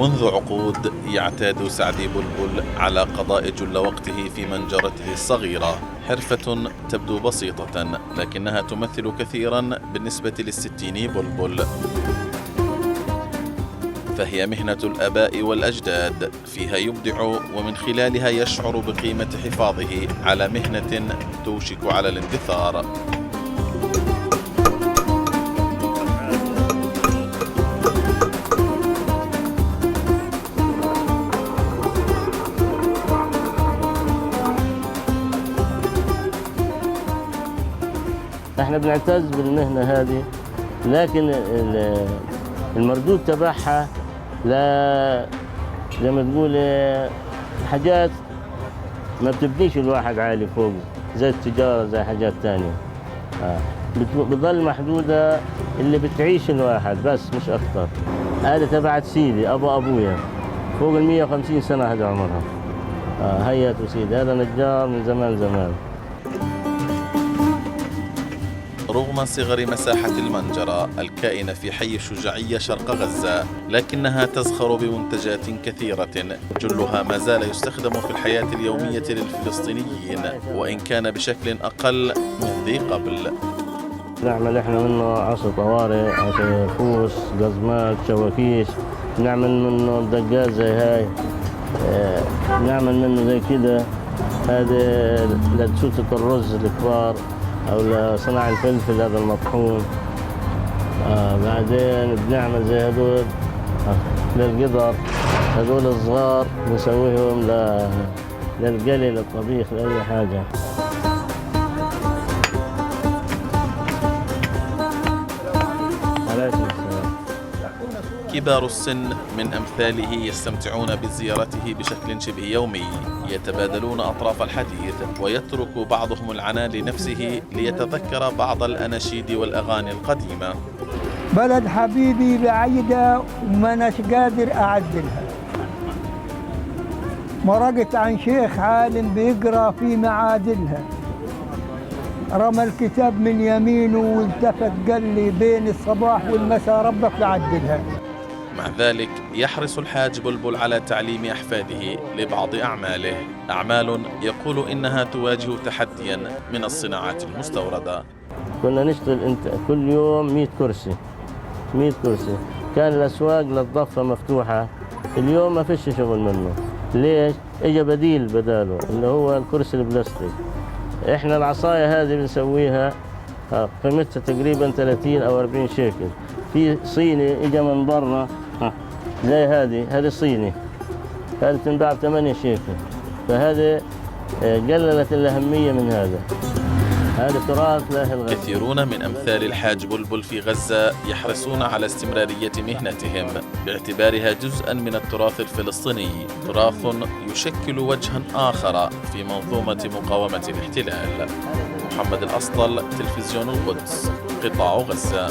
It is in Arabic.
منذ عقود يعتاد سعدي بلبل على قضاء جل وقته في منجرته الصغيرة، حرفة تبدو بسيطة لكنها تمثل كثيرا بالنسبة للستيني بلبل، فهي مهنة الآباء والأجداد، فيها يبدع ومن خلالها يشعر بقيمة حفاظه على مهنة توشك على الاندثار. احنا بنعتز بالمهنة هذه، لكن المردود تبعها زي ما تقول حاجات ما بتبنيش الواحد عالي فوق، زي التجارة زي حاجات تانية. بتظل محدودة اللي بتعيش الواحد بس مش أكتر. هذا تبعت سيدي أبويا فوق 150 سنة هذا عمرها. هيا سيدي هذا نجار من زمان. رغم صغر مساحة المنجرة الكائنة في حي الشجاعية شرق غزة، لكنها تزخر بمنتجات كثيرة جلها ما زال يستخدم في الحياة اليومية للفلسطينيين، وإن كان بشكل أقل من ذي قبل. نعمل إحنا منه عصا طوارئ، عصا فوس، قزمات، شواكيش، نعمل منه دقات زي هاي، نعمل منه زي كده، هذا لتسوتة الرز الكبار أو لصناع الفلفل هذا المطحون. بعدين بنعمل زي هذول للقدر، هذول الصغار نسويهم للقلي للطبيخ لأي حاجة. كبار السن من أمثاله يستمتعون بزيارته بشكل شبه يومي، يتبادلون أطراف الحديث ويترك بعضهم العناء لنفسه ليتذكر بعض الأناشيد والأغاني القديمة. بلد حبيبي بعيدة وماناش قادر أعدلها، مرقت عن شيخ عالم بيقرأ في معادلها، رمى الكتاب من يمينه والتفت قال لي بين الصباح والمساء ربك يعدلها. مع ذلك يحرص الحاج بلبل على تعليم أحفاده لبعض أعماله، أعمال يقول إنها تواجه تحديا من الصناعات المستوردة. كنا نشتغل كل يوم 100 كرسي، 100 كرسي، كان الأسواق للضفة مفتوحة، اليوم ما فيش شغل منه. ليش؟ إجا بديل بداله اللي هو الكرسي البلاستيك. إحنا العصاية هذه بنسويها قيمتها تقريبا 30 أو 40 شيكل. في صيني إجا من برا زي هذه صيني، هذه تنباع ب8 شيكل، فهذه قللت الأهمية من هذا تراث له الغزة. كثيرون من أمثال الحاج بلبل في غزة يحرصون على استمرارية مهنتهم باعتبارها جزءا من التراث الفلسطيني، تراث يشكل وجها آخر في منظومة مقاومة الاحتلال. محمد الأسطل، تلفزيون القدس، قطاع غزة.